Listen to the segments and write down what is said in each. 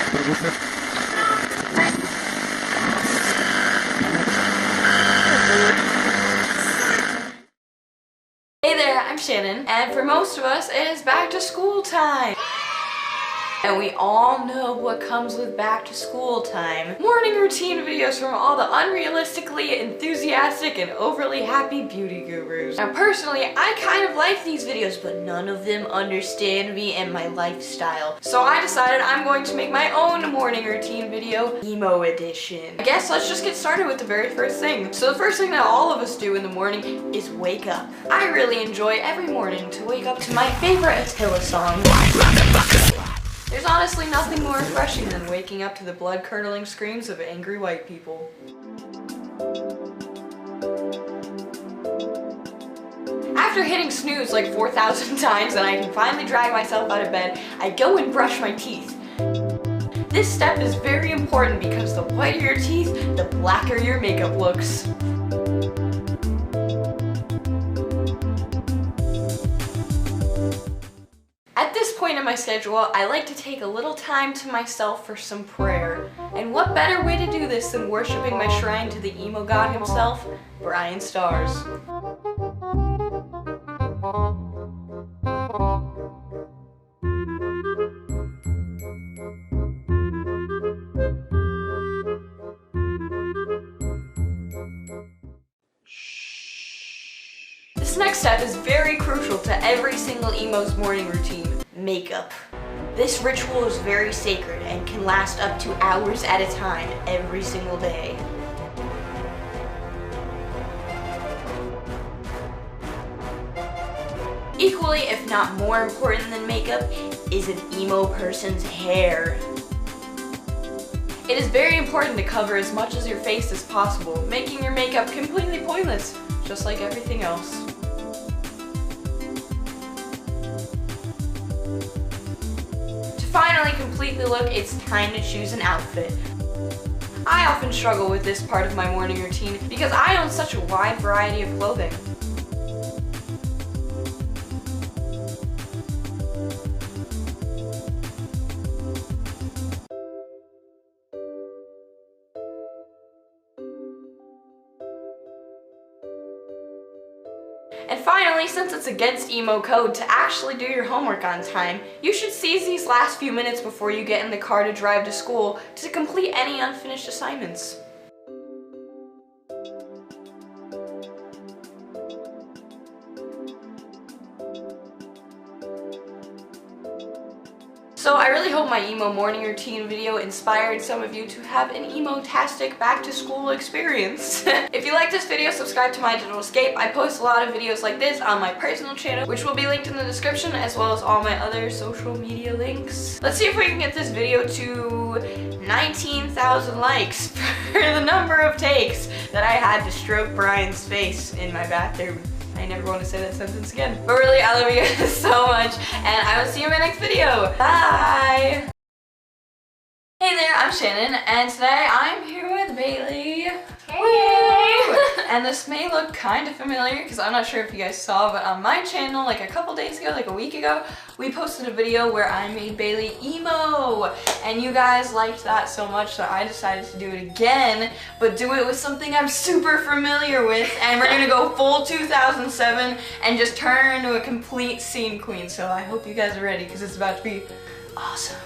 Hey there, I'm Shannon, and for most of us, it is back to school time. And we all know what comes with back to school time. Morning routine videos from all the unrealistically enthusiastic and overly happy beauty gurus. Now personally, I kind of like these videos, but none of them understand me and my lifestyle. So I decided I'm going to make my own morning routine video, emo edition. I guess let's just get started with the very first thing. So the first thing that all of us do in the morning is wake up. I really enjoy every morning to wake up to my favorite Attila song. There's honestly nothing more refreshing than waking up to the blood-curdling screams of angry white people. After hitting snooze like 4,000 times and I can finally drag myself out of bed, I go and brush my teeth. This step is very important because the whiter your teeth, the blacker your makeup looks. At this point in my schedule, I like to take a little time to myself for some prayer. And what better way to do this than worshiping my shrine to the emo god himself, Brian Stars. This next step is very crucial to every single emo's morning routine. Makeup. This ritual is very sacred and can last up to hours at a time every single day. Equally, if not more important than makeup, is an emo person's hair. It is very important to cover as much of your face as possible, making your makeup completely pointless, just like everything else. Finally complete the look, it's time to choose an outfit. I often struggle with this part of my morning routine because I own such a wide variety of clothing. And finally, since it's against emo code to actually do your homework on time, you should seize these last few minutes before you get in the car to drive to school to complete any unfinished assignments. So I really hope my emo morning routine video inspired some of you to have an emo-tastic back-to-school experience. If you like this video, subscribe to My Digital Escape. I post a lot of videos like this on my personal channel, which will be linked in the description, as well as all my other social media links. Let's see if we can get this video to 19,000 likes for the number of takes that I had to stroke Brian's face in my bathroom. I never want to say that sentence again. But really, I love you guys so much, and I will see you in my next video. Bye! Hey there, I'm Shannon, and today I'm here with Bailey. Hey! And this may look kind of familiar, because I'm not sure if you guys saw, but on my channel, like a couple days ago, like a week ago, we posted a video where I made Bailey emo, and you guys liked that so much that I decided to do it again, but do it with something I'm super familiar with, and we're gonna go full 2007 and just turn her into a complete scene queen. So I hope you guys are ready, because it's about to be awesome.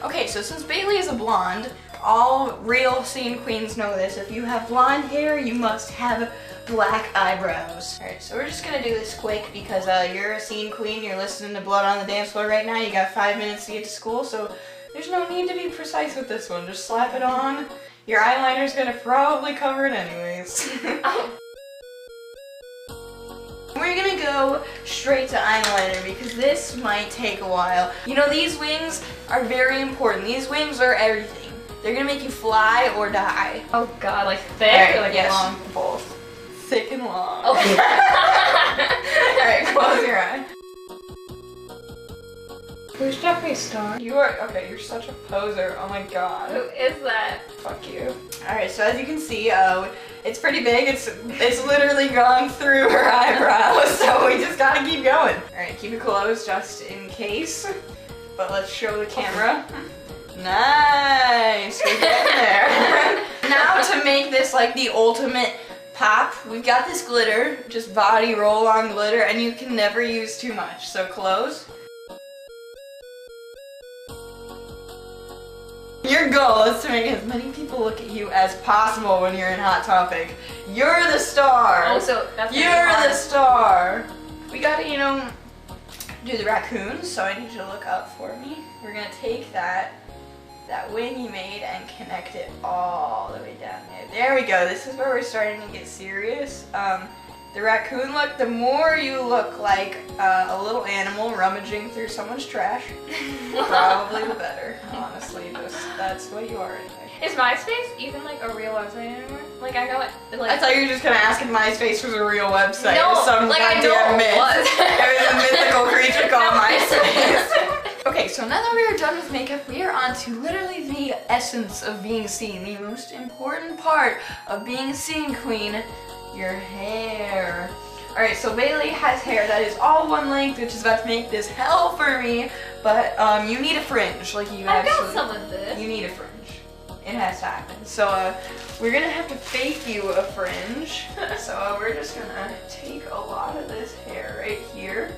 Okay, so since Bailey is a blonde, all real scene queens know this. If you have blonde hair, you must have black eyebrows. Alright, so we're just gonna do this quick because you're a scene queen, you're listening to Blood on the Dance Floor right now, you got 5 minutes to get to school, so there's no need to be precise with this one. Just slap it on. Your eyeliner's gonna probably cover it anyways. We're gonna go straight to eyeliner because this might take a while. You know, these wings are very important. These wings are everything. They're gonna make you fly or die. Oh god, like thick or like yes. long? Both. Thick and long. Okay. Alright, close your eye. Who's Jeffree Star? You are, okay, you're such a poser. Oh my god. Who is that? Fuck you. Alright, so as you can see, it's pretty big. It's literally gone through her eyebrows, so we just gotta keep going. Alright, keep it closed just in case. But let's show the camera. Nice! like the ultimate pop. We've got this glitter, just body roll on glitter, and you can never use too much. So close. Your goal is to make as many people look at you as possible when you're in Hot Topic. You're the star. Also, that's You're the star. We gotta, you know, do the raccoons, so I need you to look up for me. We're gonna take that wing you made and connect it all the way down there. There we go. This is where we're starting to get serious. The raccoon look, the more you look like a little animal rummaging through someone's trash, probably the better. Honestly, that's what you are anyway. Is MySpace even like a real website anymore? Like I got like. I thought you were just gonna ask if MySpace was a real website. No, Some like I know goddamn myth. it was. It was a mythical creature called No. MySpace. Okay, so now that we are done with makeup, we are on to literally the essence of being seen, the most important part of being a scene queen, your hair. Alright, so Bailey has hair that is all one length, which is about to make this hell for me, but you need a fringe, like you I got absolutely- some of this. You need a fringe. It has to happen. So we're gonna have to fake you a fringe. So we're just gonna take a lot of this hair right here,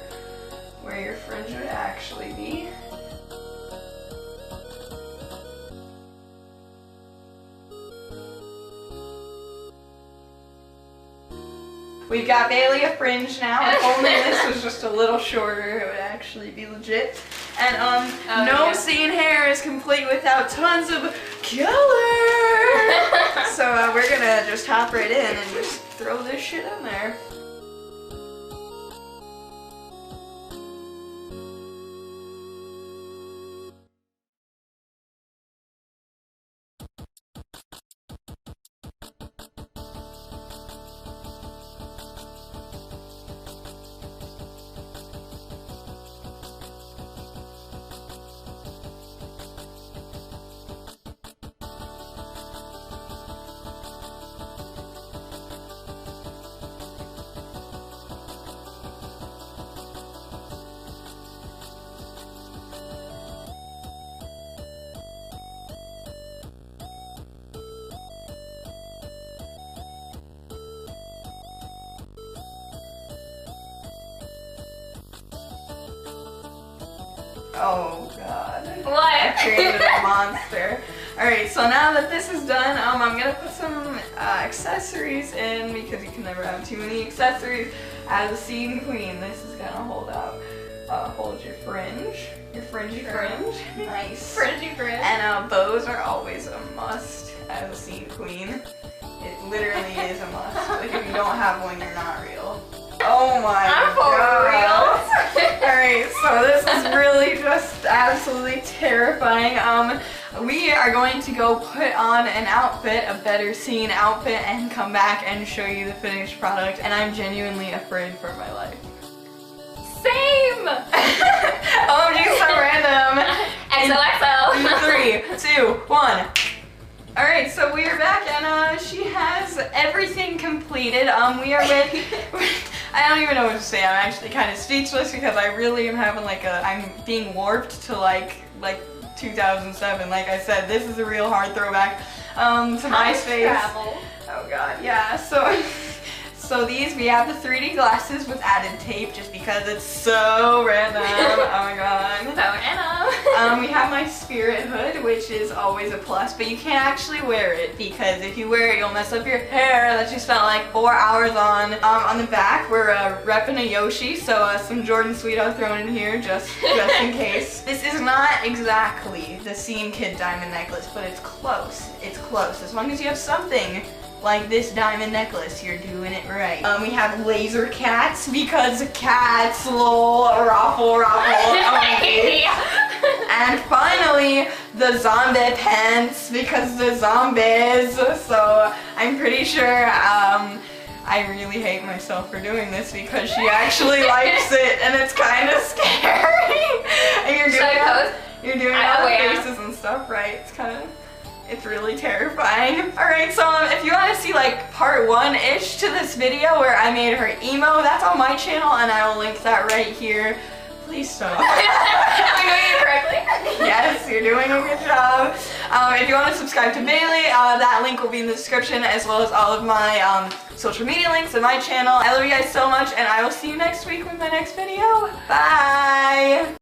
where your fringe would actually be. We've got Bailey a fringe now. If only this was just a little shorter, it would actually be legit. And no yeah. scene hair is complete without tons of color. So we're gonna just hop right in and just throw this shit in there. Oh god. I What? created a monster. Alright, so now that this is done, I'm gonna put some accessories in because you can never have too many accessories. As a scene queen, this is gonna hold your fringe. Your fringy fringe. Nice. Fringy fringe. And bows are always a must as a scene queen. It literally is a must. Like if you don't have one, you're not real. Oh my I'm god. for real. Alright, so this is really just absolutely terrifying. We are going to go put on an outfit, a better scene outfit, and come back and show you the finished product, and I'm genuinely afraid for my life. Same. OMG, so random. XOXO. 3, 2, 1. Alright, so we are back and she has everything completed. We are with, I don't even know what to say. I'm actually kind of speechless because I really am having I'm being warped to like 2007. Like I said, this is a real hard throwback to MySpace. Travel. Oh god, yeah. So these, we have the 3D glasses with added tape just because it's so random. Oh my god. So random. We have my spirit hood, which is always a plus, but you can't actually wear it because if you wear it, you'll mess up your hair that you spent like 4 hours on. On the back, we're repping a Yoshi, so some Jordan Sweeto thrown in here just in case. This is not exactly the Scene Kid diamond necklace, but it's close. It's close. As long as you have something like this diamond necklace, you're doing it right. We have laser cats because cats, lol, raffle. And finally, the zombie pants because the zombies. So I'm pretty sure I really hate myself for doing this because she actually likes it and it's kind of scary. And you're doing all the faces and stuff, right? It's really terrifying. Alright, so if you want to see like part 1-ish to this video where I made her emo, that's on my channel and I will link that right here. Please stop. Am I doing it correctly? Yes, you're doing a good job. If you want to subscribe to Bailey, that link will be in the description, as well as all of my social media links and my channel. I love you guys so much, and I will see you next week with my next video. Bye!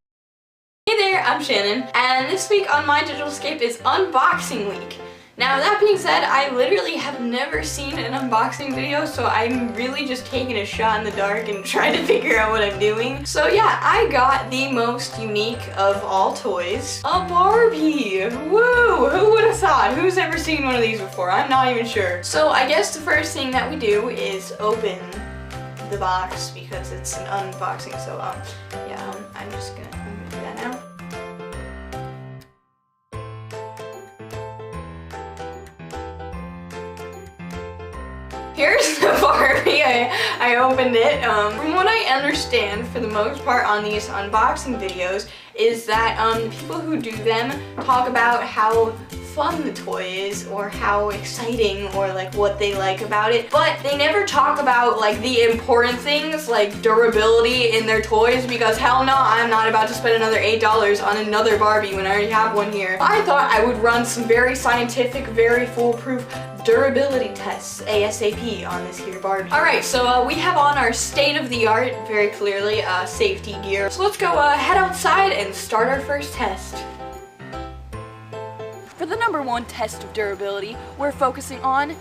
Hey there, I'm Shannon, and this week on My Digital Escape is Unboxing Week. Now, that being said, I literally have never seen an unboxing video, so I'm really just taking a shot in the dark and trying to figure out what I'm doing. So yeah, I got the most unique of all toys, a Barbie. Woo! Who would have thought? Who's ever seen one of these before? I'm not even sure. So I guess the first thing that we do is open the box because it's an unboxing. So yeah, I'm just gonna do that now. Here's the Barbie. I opened it. From what I understand, for the most part on these unboxing videos, is that the people who do them talk about how fun the toy is, or how exciting, or like what they like about it, but they never talk about like the important things like durability in their toys, because hell no, I'm not about to spend another $8 on another Barbie when I already have one here. I thought I would run some very scientific, very foolproof durability tests ASAP on this here Barbie. Alright, so we have on our state-of-the-art, very clearly, safety gear. So let's go head outside and start our first test. For the #1 test of durability, we're focusing on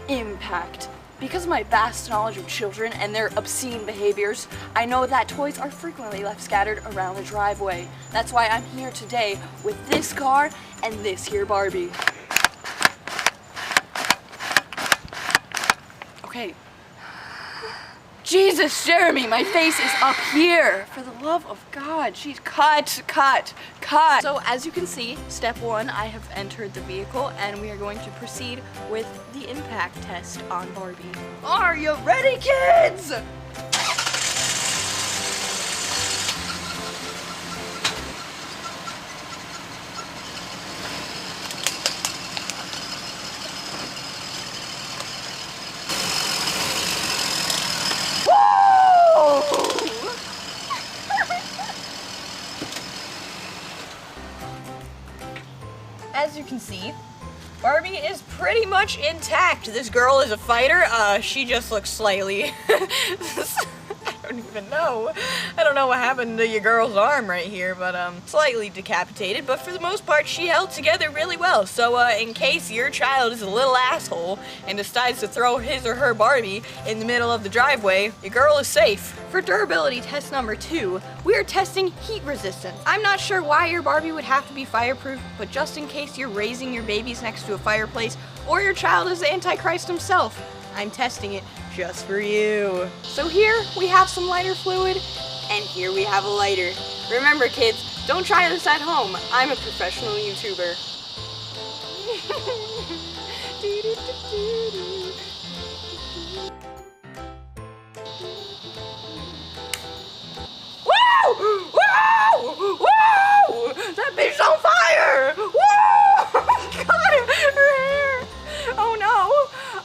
impact. Because of my vast knowledge of children and their obscene behaviors, I know that toys are frequently left scattered around the driveway. That's why I'm here today with this car and this here Barbie. Okay. Jesus, Jeremy, my face is up here. For the love of God, jeez, cut. So as you can see, step 1, I have entered the vehicle and we are going to proceed with the impact test on Barbie. Are you ready, kids? As you can see, Barbie is pretty much intact. This girl is a fighter. She just looks slightly I don't even know. I don't know what happened to your girl's arm right here, but slightly decapitated, but for the most part she held together really well. So in case your child is a little asshole and decides to throw his or her Barbie in the middle of the driveway, your girl is safe. For durability test #2, we are testing heat resistance. I'm not sure why your Barbie would have to be fireproof, but just in case you're raising your babies next to a fireplace or your child is the Antichrist himself, I'm testing it just for you. So here we have some lighter fluid, and here we have a lighter. Remember kids, don't try this at home. I'm a professional YouTuber. Woo! Woo! Woo! That bitch's on fire! Woo! God, her hair! Oh no!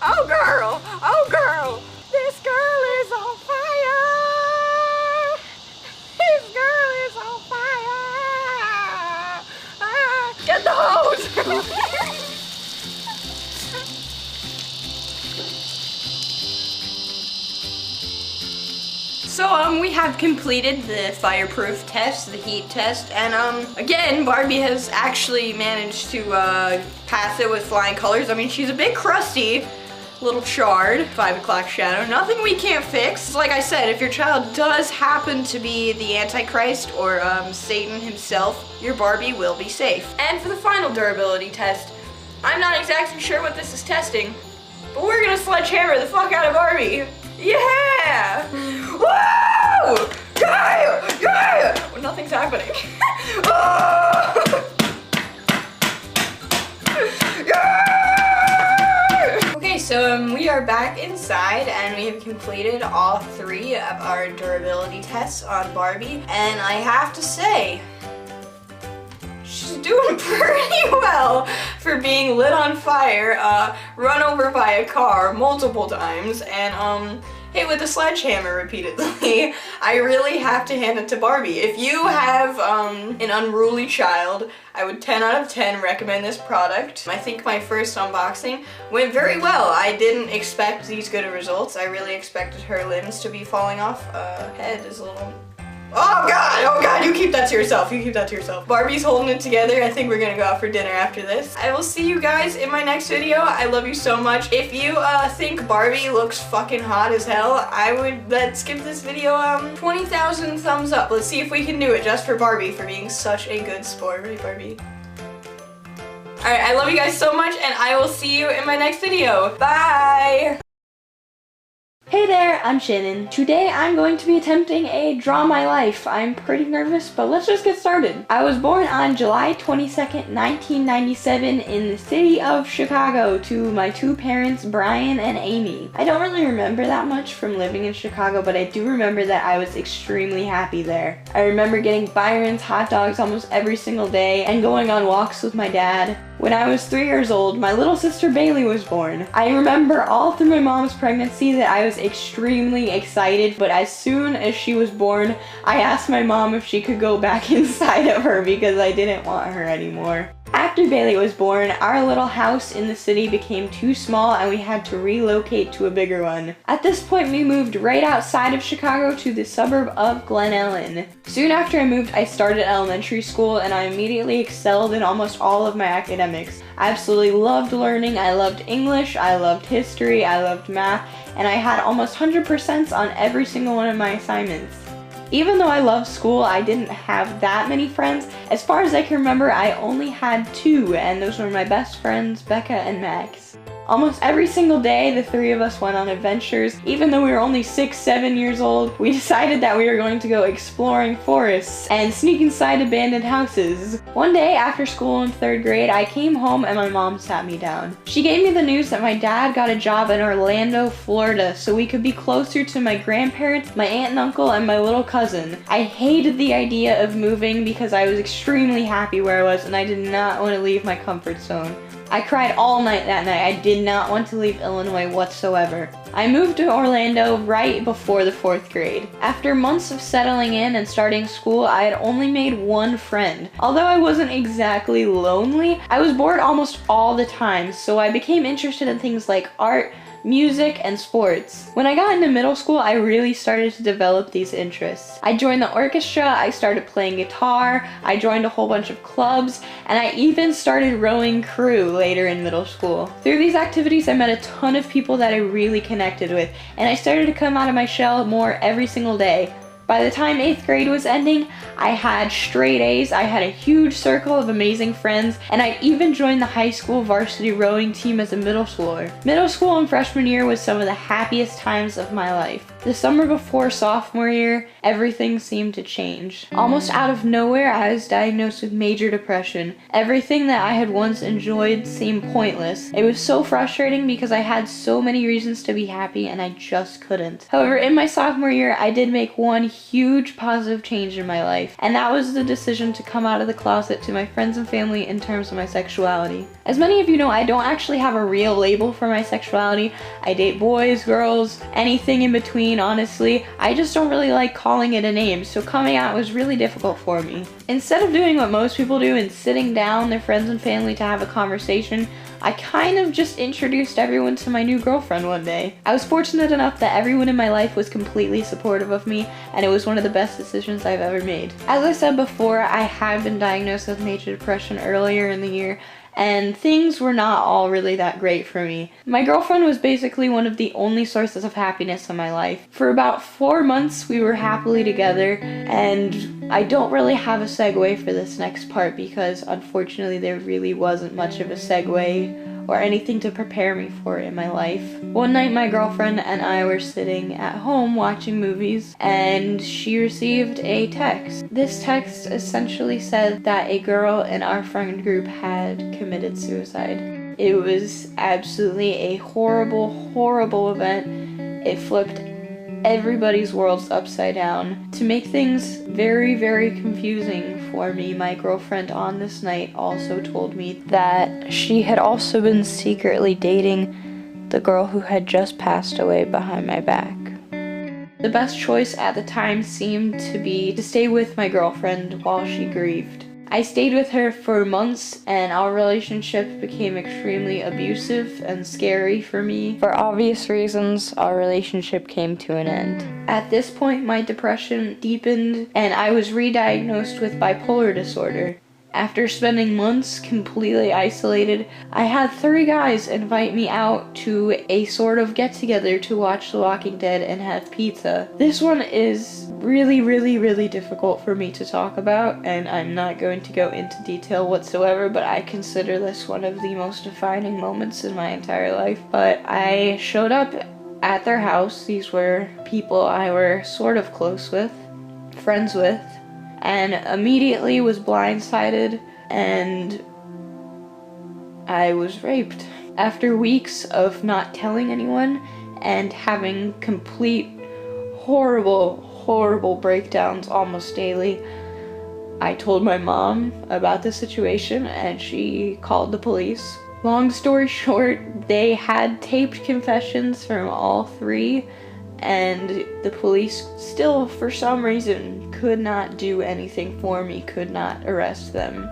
Oh girl! Oh girl! This girl is on fire! This girl is on fire! Ah, get the hose! So we have completed the fireproof test, the heat test, and again, Barbie has actually managed to pass it with flying colors. I mean, she's a bit crusty, little charred, 5 o'clock shadow, nothing we can't fix. Like I said, if your child does happen to be the Antichrist or Satan himself, your Barbie will be safe. And for the final durability test, I'm not exactly sure what this is testing, but we're gonna sledgehammer the fuck out of Barbie. Yeah! Woo! Yeah! Yeah! Well, nothing's happening. Oh! Yeah! Okay, so we are back inside and we have completed all 3 of our durability tests on Barbie, and I have to say, she's doing pretty well for being lit on fire, run over by a car multiple times, and hit with a sledgehammer repeatedly. I really have to hand it to Barbie. If you have an unruly child, I would 10 out of 10 recommend this product. I think my first unboxing went very well. I didn't expect these good results. I really expected her limbs to be falling off. Head is a little... Oh god, you keep that to yourself, Barbie's holding it together. I think we're gonna go out for dinner after this. I will see you guys in my next video. I love you so much. If you think Barbie looks fucking hot as hell, let's give this video 20,000 thumbs up. Let's see if we can do it just for Barbie for being such a good sport. Right, Barbie? Alright, I love you guys so much, and I will see you in my next video. Bye! Hey there, I'm Shannon. Today I'm going to be attempting a Draw My Life. I'm pretty nervous, but let's just get started. I was born on July 22nd, 1997 in the city of Chicago to my two parents, Brian and Amy. I don't really remember that much from living in Chicago, but I do remember that I was extremely happy there. I remember getting Byron's hot dogs almost every single day and going on walks with my dad. When I was 3 years old, my little sister Bailey was born. I remember all through my mom's pregnancy that I was extremely excited, but as soon as she was born, I asked my mom if she could go back inside of her because I didn't want her anymore. After Bailey was born, our little house in the city became too small and we had to relocate to a bigger one. At this point, we moved right outside of Chicago to the suburb of Glen Ellen. Soon after I moved, I started elementary school and I immediately excelled in almost all of my academics. I absolutely loved learning. I loved English, I loved history, I loved math, and I had almost 100% on every single one of my assignments. Even though I loved school, I didn't have that many friends. As far as I can remember, I only had 2, and those were my best friends, Becca and Max. Almost every single day, the 3 of us went on adventures. Even though we were only 6, 7 years old, we decided that we were going to go exploring forests and sneak inside abandoned houses. One day after school in 3rd grade, I came home and my mom sat me down. She gave me the news that my dad got a job in Orlando, Florida, so we could be closer to my grandparents, my aunt and uncle, and my little cousin. I hated the idea of moving because I was extremely happy where I was and I did not want to leave my comfort zone. I cried all night that night. I did not want to leave Illinois whatsoever. I moved to Orlando right before the 4th grade. After months of settling in and starting school, I had only made 1 friend. Although I wasn't exactly lonely, I was bored almost all the time, so I became interested in things like art, music, and sports. When I got into middle school, I really started to develop these interests. I joined the orchestra, I started playing guitar, I joined a whole bunch of clubs, and I even started rowing crew later in middle school. Through these activities, I met a ton of people that I really connected with, and I started to come out of my shell more every single day. By the time 8th grade was ending, I had straight A's, I had a huge circle of amazing friends, and I even joined the high school varsity rowing team as a middle schooler. Middle school and freshman year was some of the happiest times of my life. The summer before sophomore year, everything seemed to change. Almost out of nowhere, I was diagnosed with major depression. Everything that I had once enjoyed seemed pointless. It was so frustrating because I had so many reasons to be happy and I just couldn't. However, in my sophomore year, I did make one huge positive change in my life, and that was the decision to come out of the closet to my friends and family in terms of my sexuality. As many of you know, I don't actually have a real label for my sexuality. I date boys, girls, anything in between, honestly. I just don't really like calling it a name, so coming out was really difficult for me. Instead of doing what most people do and sitting down their friends and family to have a conversation, I kind of just introduced everyone to my new girlfriend one day. I was fortunate enough that everyone in my life was completely supportive of me, and it was one of the best decisions I've ever made. As I said before, I had been diagnosed with major depression earlier in the year, and things were not all really that great for me. My girlfriend was basically one of the only sources of happiness in my life. For about 4 months, we were happily together, and I don't really have a segue for this next part because unfortunately there really wasn't much of a segue or anything to prepare me for it in my life. One night my girlfriend and I were sitting at home watching movies and she received a text. This text essentially said that a girl in our friend group had committed suicide. It was absolutely a horrible, horrible event. It flipped everybody's worlds upside down. To make things very, very confusing for me, my girlfriend on this night also told me that she had also been secretly dating the girl who had just passed away behind my back. The best choice at the time seemed to be to stay with my girlfriend while she grieved. I stayed with her for months, and our relationship became extremely abusive and scary for me. For obvious reasons, our relationship came to an end. At this point, my depression deepened, and I was re-diagnosed with bipolar disorder. After spending months completely isolated, I had 3 guys invite me out to a sort of get-together to watch The Walking Dead and have pizza. This one is really difficult for me to talk about, and I'm not going to go into detail whatsoever, but I consider this one of the most defining moments in my entire life. But I showed up at their house. These were people I were sort of close with, friends with, and immediately was blindsided, and I was raped. After weeks of not telling anyone and having complete horrible breakdowns almost daily, I told my mom about the situation and she called the police. Long story short, they had taped confessions from all 3, and the police still, for some reason, could not do anything for me, could not arrest them.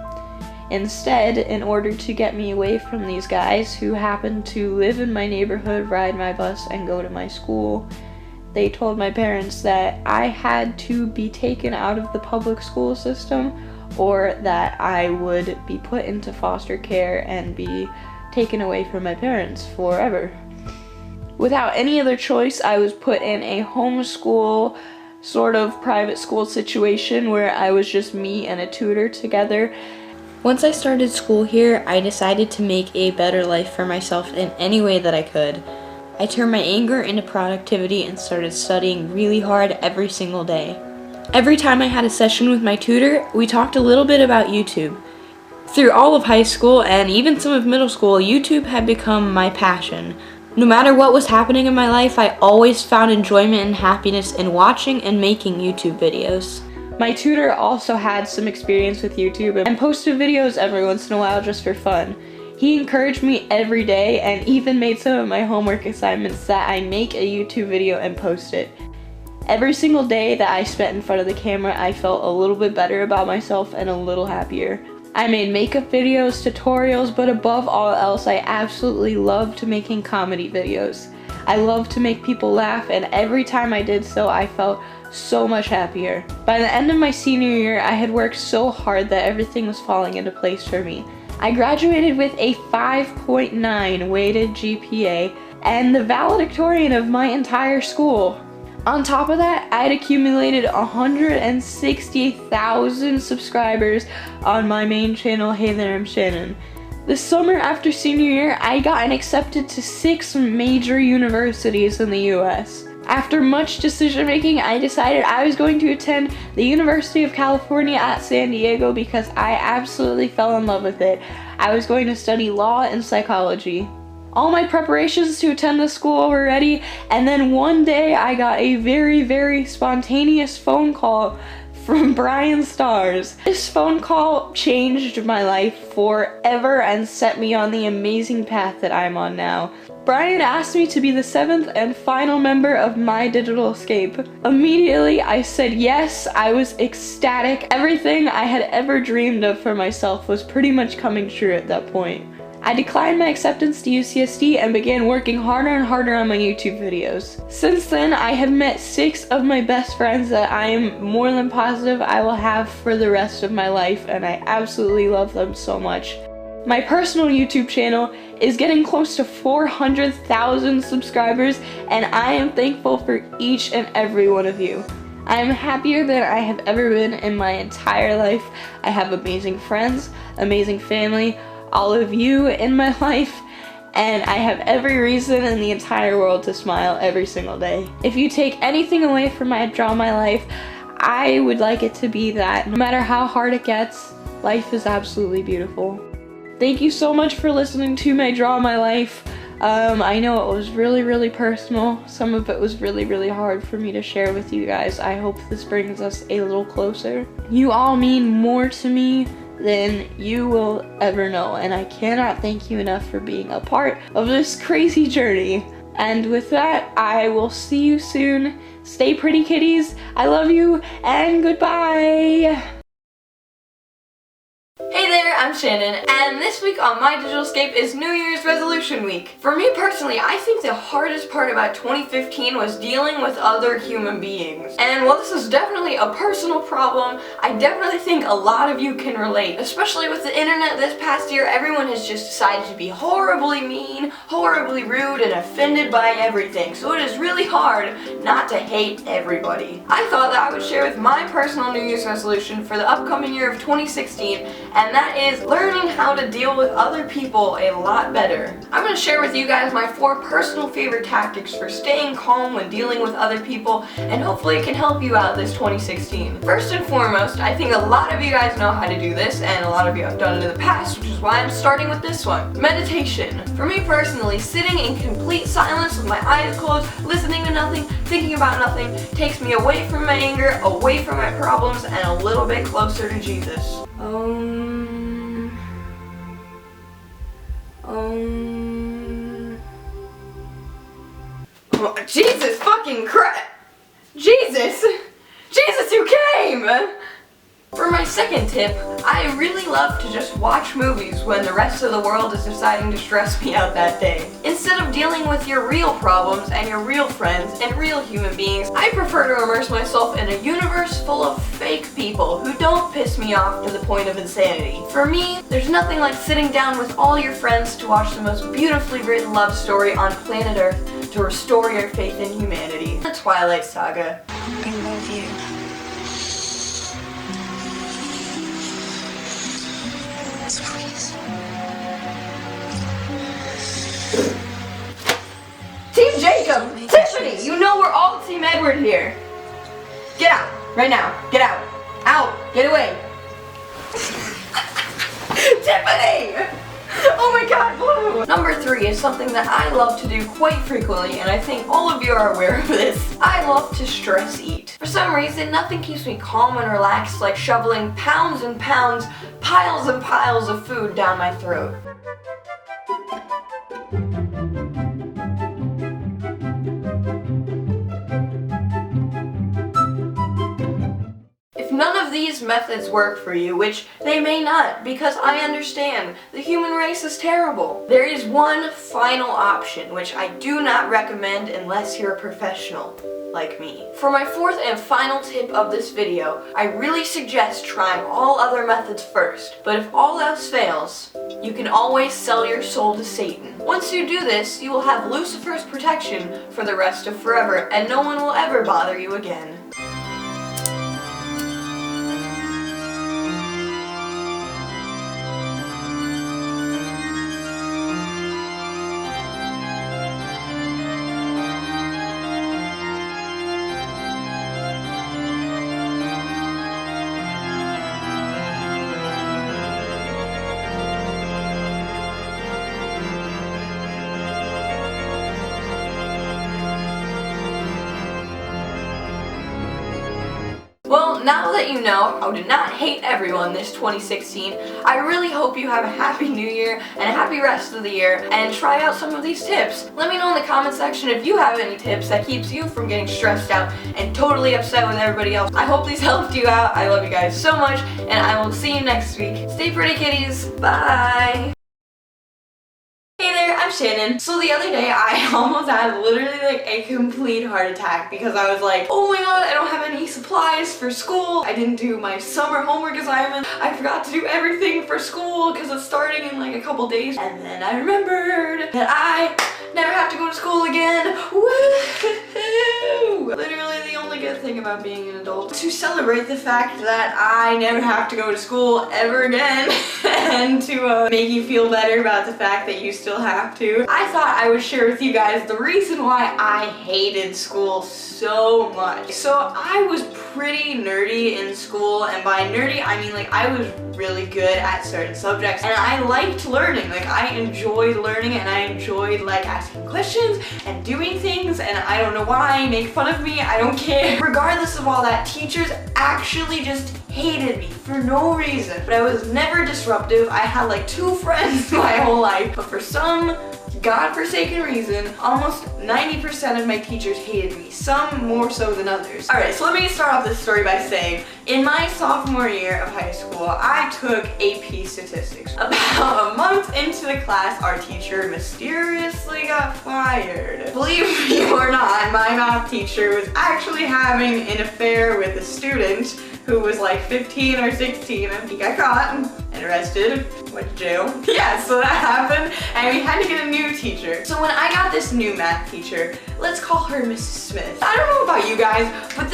Instead, in order to get me away from these guys who happened to live in my neighborhood, ride my bus, and go to my school, they told my parents that I had to be taken out of the public school system, or that I would be put into foster care and be taken away from my parents forever. Without any other choice, I was put in a homeschool, sort of private school situation where I was just me and a tutor together. Once I started school here, I decided to make a better life for myself in any way that I could. I turned my anger into productivity and started studying really hard every single day. Every time I had a session with my tutor, we talked a little bit about YouTube. Through all of high school and even some of middle school, YouTube had become my passion. No matter what was happening in my life, I always found enjoyment and happiness in watching and making YouTube videos. My tutor also had some experience with YouTube and posted videos every once in a while just for fun. He encouraged me every day and even made some of my homework assignments that I make a YouTube video and post it. Every single day that I spent in front of the camera, I felt a little bit better about myself and a little happier. I made makeup videos, tutorials, but above all else, I absolutely loved making comedy videos. I loved to make people laugh, and every time I did so, I felt so much happier. By the end of my senior year, I had worked so hard that everything was falling into place for me. I graduated with a 5.9 weighted GPA and the valedictorian of my entire school. On top of that, I had accumulated 160,000 subscribers on my main channel, Hey There, I'm Shannon. The summer after senior year, I got accepted to 6 major universities in the US. After much decision making, I decided I was going to attend the University of California at San Diego because I absolutely fell in love with it. I was going to study law and psychology. All my preparations to attend the school were ready, and then one day I got a very spontaneous phone call from Brian Stars. This phone call changed my life forever and set me on the amazing path that I'm on now. Brian asked me to be the 7th and final member of My Digital Escape. Immediately I said yes. I was ecstatic. Everything I had ever dreamed of for myself was pretty much coming true at that point. I declined my acceptance to UCSD and began working harder and harder on my YouTube videos. Since then, I have met 6 of my best friends that I am more than positive I will have for the rest of my life, and I absolutely love them so much. My personal YouTube channel is getting close to 400,000 subscribers, and I am thankful for each and every one of you. I am happier than I have ever been in my entire life. I have amazing friends, amazing family, all of you in my life, and I have every reason in the entire world to smile every single day. If you take anything away from my Draw My Life, I would like it to be that no matter how hard it gets, life is absolutely beautiful. Thank you so much for listening to my Draw My Life. I know it was really personal. Some of it was really hard for me to share with you guys. I hope this brings us a little closer. You all mean more to me than you will ever know, and I cannot thank you enough for being a part of this crazy journey. And with that, I will see you soon. Stay pretty, kitties. I love you, and goodbye. Hey there, I'm Shannon, and this week on My Digital Escape is New Year's Resolution Week. For me personally, I think the hardest part about 2015 was dealing with other human beings. And while this is definitely a personal problem, I definitely think a lot of you can relate. Especially with the internet this past year, everyone has just decided to be horribly mean, horribly rude, and offended by everything. So it is really hard not to hate everybody. I thought that I would share with my personal New Year's resolution for the upcoming year of 2016, and that is learning how to deal with other people a lot better. I'm going to share with you guys my 4 personal favorite tactics for staying calm when dealing with other people, and hopefully it can help you out this 2016. First and foremost, I think a lot of you guys know how to do this, and a lot of you have done it in the past, which is why I'm starting with this one. Meditation. For me personally, sitting in complete silence with my eyes closed, listening to nothing, thinking about nothing, takes me away from my anger, away from my problems, and a little bit closer to Jesus. Oh, Jesus fucking Christ! Jesus! Jesus, you came! For my second tip, I really love to just watch movies when the rest of the world is deciding to stress me out that day. Instead of dealing with your real problems and your real friends and real human beings, I prefer to immerse myself in a universe full of fake people who don't piss me off to the point of insanity. For me, there's nothing like sitting down with all your friends to watch the most beautifully written love story on planet Earth to restore your faith in humanity. The Twilight Saga. I love you. Team Jacob! Tiffany! You know we're all Team Edward here. Get out. Right now. Get out. Out. Get away. Tiffany! Oh my god, Blue! Number 3 is something that I love to do quite frequently, and I think all of you are aware of this. I love to stress eat. For some reason, nothing keeps me calm and relaxed like shoveling pounds and pounds, piles and piles of food down my throat. None of these methods work for you, which they may not, because I understand. The human race is terrible. There is one final option, which I do not recommend unless you're a professional, like me. For my 4th and final tip of this video, I really suggest trying all other methods first. But if all else fails, you can always sell your soul to Satan. Once you do this, you will have Lucifer's protection for the rest of forever, and no one will ever bother you again. Well, now that you know how to not hate everyone this 2016, I really hope you have a happy new year and a happy rest of the year and try out some of these tips. Let me know in the comment section if you have any tips that keeps you from getting stressed out and totally upset with everybody else. I hope these helped you out. I love you guys so much, and I will see you next week. Stay pretty, kitties. Bye! I'm Shannon. So the other day I almost had literally like a complete heart attack because I was like, oh my god, I don't have any supplies for school. I didn't do my summer homework assignment. I forgot to do everything for school because it's starting in like a couple days. And then I remembered that I never have to go to school again. Woohoo! Literally the only good thing about being an adult. To celebrate the fact that I never have to go to school ever again and to make you feel better about the fact that you still have to, I thought I would share with you guys the reason why I hated school so much. So I was pretty nerdy in school, and by nerdy I mean like I was really good at certain subjects and I liked learning. Like I enjoyed learning and I enjoyed like asking questions and doing things, and I don't know why, make fun of me, I don't care. Regardless of all that, teachers actually just hated me for no reason. But I was never disruptive. I had like 2 friends my whole life, but for some godforsaken reason, almost 90% of my teachers hated me, some more so than others. Alright, so let me start off this story by saying, in my sophomore year of high school, I took AP Statistics. About a month into the class, our teacher mysteriously got fired. Believe me or not, my math teacher was actually having an affair with a student who was like 15 or 16, and he got caught and arrested, went to jail. Yeah, so that happened, and we had to get a new teacher. So when I got this new math teacher, let's call her Mrs. Smith. I don't know about you guys, but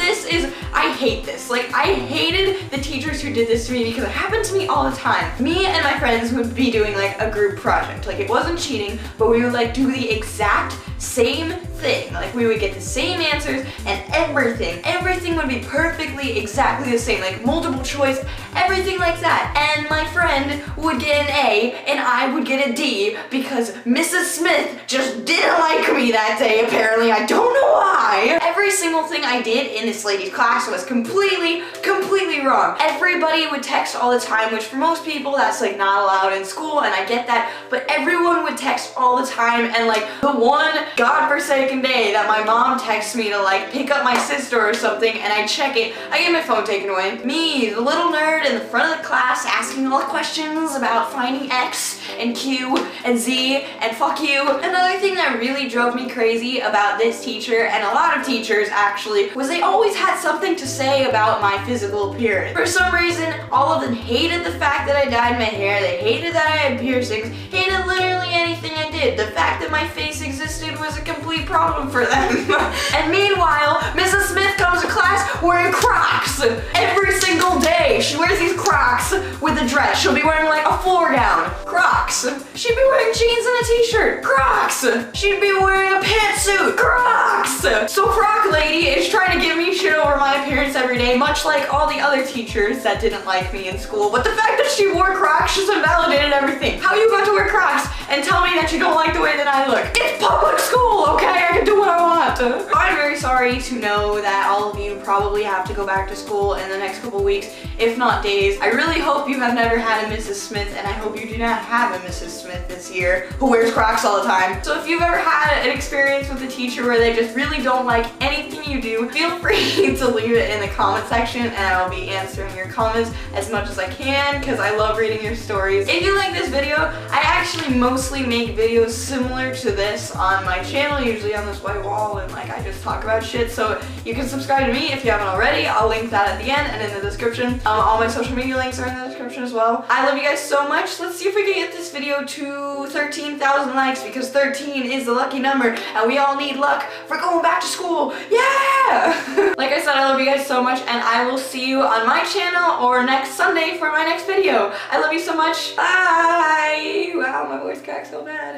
I hate this. Like, I hated the teachers who did this to me because it happened to me all the time. Me and my friends would be doing like a group project. Like, it wasn't cheating, but we would like do the exact same thing. Like, we would get the same answers and everything would be perfectly exactly the same, like multiple choice, everything like that. And my friend would get an A and I would get a D because Mrs. Smith just didn't like me that day, apparently. I don't know why. Every single thing I did in this lady's class was completely wrong. Everybody would text all the time, which for most people that's like not allowed in school, and I get that, but everyone would text all the time. And like the one godforsaken day that my mom texts me to like pick up my sister or something, and I check it, I get my phone taken away. Me, the little nerd in the front of the class, asking all the questions about finding X and Q and Z and fuck you. Another thing that really drove me crazy about this teacher, and a lot of teachers actually, was they always had something to say about my physical appearance. For some reason, all of them hated the fact that I dyed my hair, they hated that I had piercings, hated literally anything I did. The fact that my face existed was a complete problem for them. And meanwhile, Mrs. Smith comes to class wearing Crocs every single day. She wears these Crocs with a dress. She'll be wearing like a floor gown. Crocs. She'd be wearing jeans and a t-shirt. Crocs. She'd be wearing a pantsuit. Crocs. So Croc Lady is trying to give me shit over my appearance every day, much like all the other teachers that didn't like me in school. But the fact that she wore Crocs just invalidated everything. How you got to wear Crocs and tell me that you don't like the way that I look? It's public school, okay? I can do what I want. I'm very sorry to know that all of you probably have to go back to school in the next couple weeks, if not days. I really hope you have never had a Mrs. Smith, and I hope you do not have a Mrs. Smith this year who wears Crocs all the time. So if you've ever had an experience with a teacher where they just really don't like anything you do, feel free to leave it in the comment section, and I will be answering your comments as much as I can because I love reading your stories. If you like this video, I actually mostly make videos similar to this on my channel, usually on this white wall, and like I just talk about shit. So you can subscribe to me if you haven't already. I'll link that at the end and in the description. All my social media links are in the description as well. I love you guys so much. Let's see if we can get this video to 13,000 likes because 13 is the lucky number and we all need luck for going back to school. Yeah! Like I said, I love you guys so much, and I will see you on my channel or next Sunday for my next video. I love you so much. Bye! Wow, my voice cracks so bad.